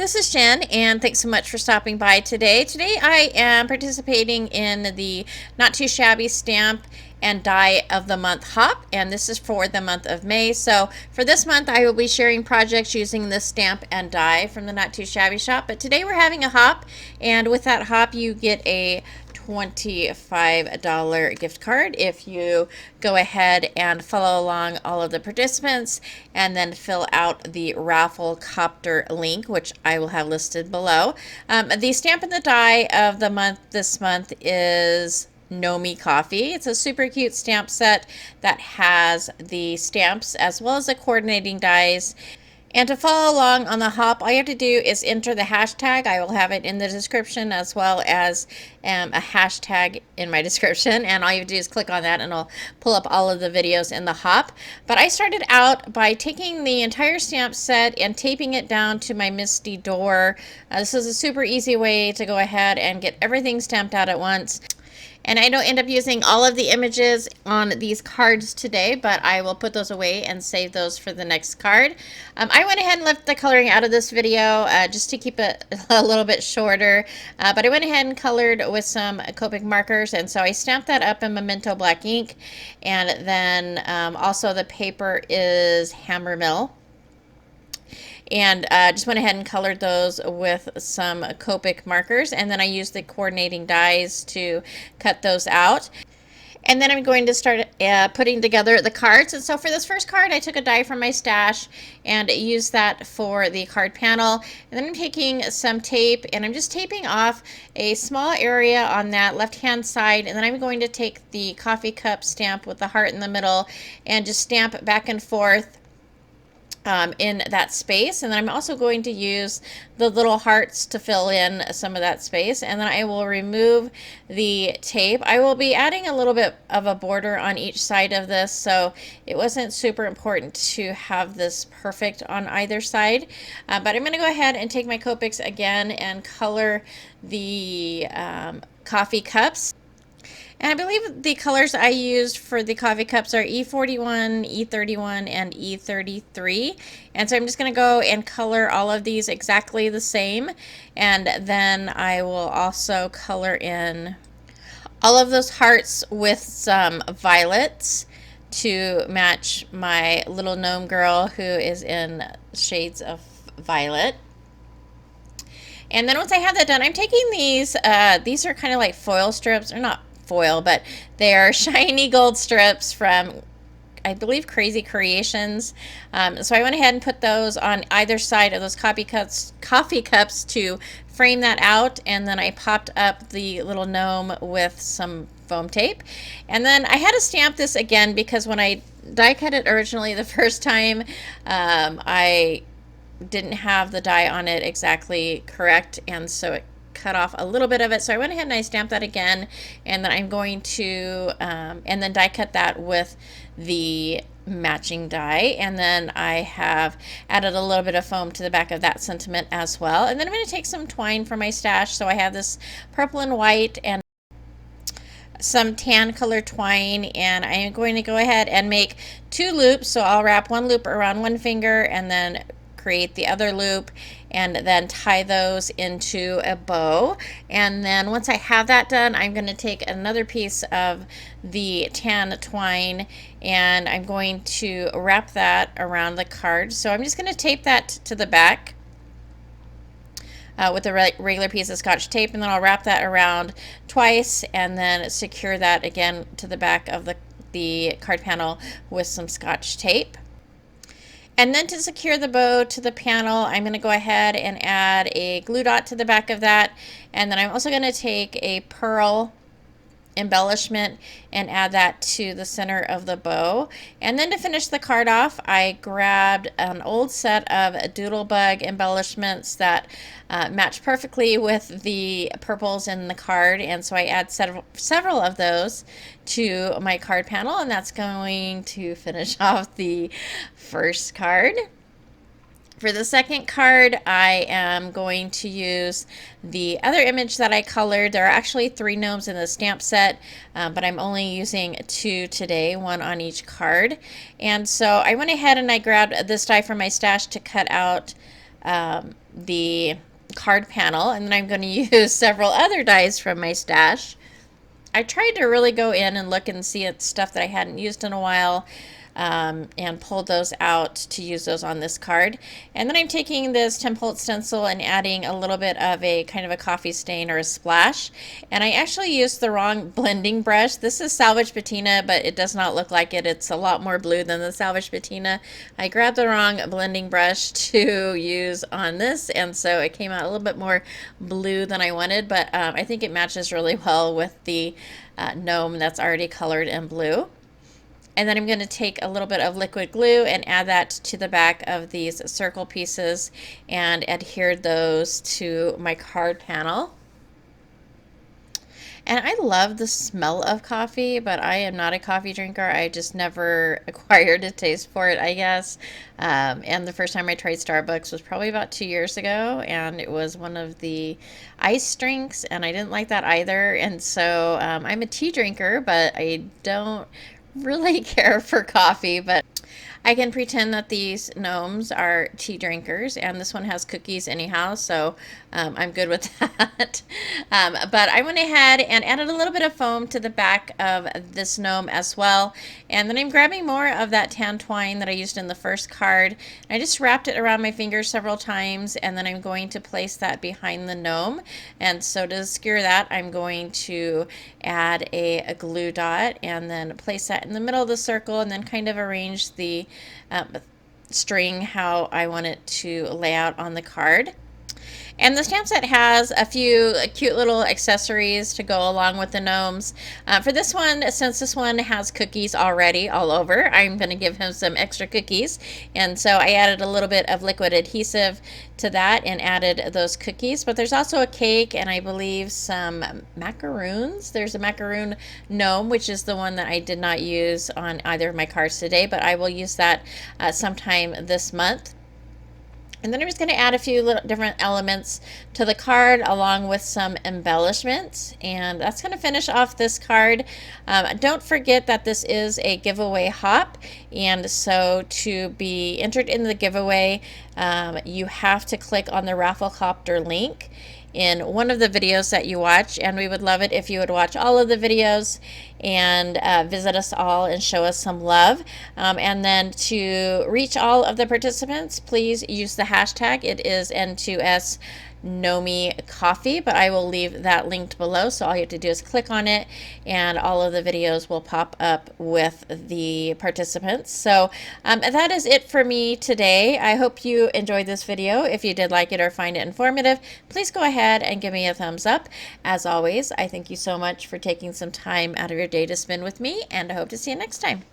This is Jen, and thanks so much for stopping by today. Today I am participating in the Not Too Shabby Stamp and Die of the Month Hop, and this is for the month of May. So for this month I will be sharing projects using this stamp and die from the Not Too Shabby Shop. But today we're having a hop, and with that hop you get a $25 gift card if you go ahead and follow along all of the participants and then fill out the Rafflecopter link, which I will have listed below. The stamp and the die of the month this month is Gnomie Coffee. It's a super cute stamp set that has the stamps as well as the coordinating dies. And to follow along on the hop, all you have to do is enter the hashtag. I will have it in the description as well as a hashtag in my description. And all you have to do is click on that and it'll pull up all of the videos in the hop. But I started out by taking the entire stamp set and taping it down to my Misty door. This is a super easy way to go ahead and get everything stamped out at once. And I don't end up using all of the images on these cards today, but I will put those away and save those for the next card. I went ahead and left the coloring out of this video just to keep it a little bit shorter, but I went ahead and colored with some Copic markers, and so I stamped that up in Memento black ink, and then also the paper is Hammer Mill. And just went ahead and colored those with some Copic markers, and then I used the coordinating dies to cut those out. And then I'm going to start putting together the cards. And so for this first card, I took a die from my stash and used that for the card panel. And then I'm taking some tape and I'm just taping off a small area on that left-hand side. And then I'm going to take the coffee cup stamp with the heart in the middle and just stamp back and forth in that space. And then I'm also going to use the little hearts to fill in some of that space, and then I will remove the tape. I will be adding a little bit of a border on each side of this, so it wasn't super important to have this perfect on either side, but I'm going to go ahead and take my Copics again and color the coffee cups. And I believe the colors I used for the coffee cups are E41, E31, and E33. And so I'm just going to go and color all of these exactly the same. And then I will also color in all of those hearts with some violets to match my little gnome girl who is in shades of violet. And then once I have that done, I'm taking these are kind of like foil strips, or not foil, but they are shiny gold strips from, I believe, Crazy Creations. So I went ahead and put those on either side of those coffee cups to frame that out, and then I popped up the little gnome with some foam tape. And then I had to stamp this again because when I die cut it originally the first time, I didn't have the die on it exactly correct, and so it cut off a little bit of it. So I went ahead and I stamped that again, and then I'm going to and then die cut that with the matching die, and then I have added a little bit of foam to the back of that sentiment as well. And then I'm going to take some twine from my stash. So I have this purple and white and some tan color twine, and I am going to go ahead and make 2 loops. So I'll wrap 1 loop around one finger and then create the other loop and then tie those into a bow. And then once I have that done, I'm going to take another piece of the tan twine and I'm going to wrap that around the card. So I'm just going to tape that to the back with a regular piece of Scotch tape, and then I'll wrap that around twice and then secure that again to the back of the card panel with some Scotch tape. And then to secure the bow to the panel, I'm going to go ahead and add a glue dot to the back of that. And then I'm also going to take a pearl embellishment and add that to the center of the bow. And then to finish the card off, I grabbed an old set of Doodlebug embellishments that match perfectly with the purples in the card, and so I add several of those to my card panel, and that's going to finish off the first card. For the second card, I am going to use the other image that I colored. There are actually 3 gnomes in the stamp set, but I'm only using 2 today, 1 on each card. And so I went ahead and I grabbed this die from my stash to cut out the card panel, and then I'm going to use several other dies from my stash. I tried to really go in and look and see stuff that I hadn't used in a while, and pulled those out to use those on this card. And then I'm taking this template stencil and adding a little bit of a kind of a coffee stain or a splash. And I actually used the wrong blending brush. This is Salvage Patina, but it does not look like it. It's a lot more blue than the Salvage Patina. I grabbed the wrong blending brush to use on this, and so it came out a little bit more blue than I wanted, but I think it matches really well with the gnome that's already colored in blue. And then I'm going to take a little bit of liquid glue and add that to the back of these circle pieces and adhere those to my card panel. And I love the smell of coffee, but I am not a coffee drinker. I just never acquired a taste for it, I guess. And the first time I tried Starbucks was probably about 2 years ago, and it was one of the ice drinks, and I didn't like that either. And so I'm a tea drinker, but I don't really care for coffee, but I can pretend that these gnomes are tea drinkers, and this one has cookies anyhow, so I'm good with that. But I went ahead and added a little bit of foam to the back of this gnome as well, and then I'm grabbing more of that tan twine that I used in the first card. I just wrapped it around my fingers several times, and then I'm going to place that behind the gnome. And so to secure that, I'm going to add a glue dot and then place that in the middle of the circle, and then kind of arrange the string how I want it to lay out on the card. And the stamp set has a few cute little accessories to go along with the gnomes. For this one, since this one has cookies already all over, I'm going to give him some extra cookies. And so I added a little bit of liquid adhesive to that and added those cookies. But there's also a cake and I believe some macaroons. There's a macaroon gnome, which is the one that I did not use on either of my cards today, but I will use that sometime this month. And then I'm just going to add a few little different elements to the card along with some embellishments. And that's going to finish off this card. Don't forget that this is a giveaway hop. And so to be entered in the giveaway, you have to click on the Rafflecopter link in one of the videos that you watch, and we would love it if you would watch all of the videos and visit us all and show us some love. And then to reach all of the participants, please use the hashtag. It is N2S Gnomie Coffee, but I will leave that linked below, so all you have to do is click on it and all of the videos will pop up with the participants. So that is it for me today. I hope you enjoyed this video. If you did like it or find it informative, please go ahead and give me a thumbs up. As always, I thank you so much for taking some time out of your day to spend with me, and I hope to see you next time.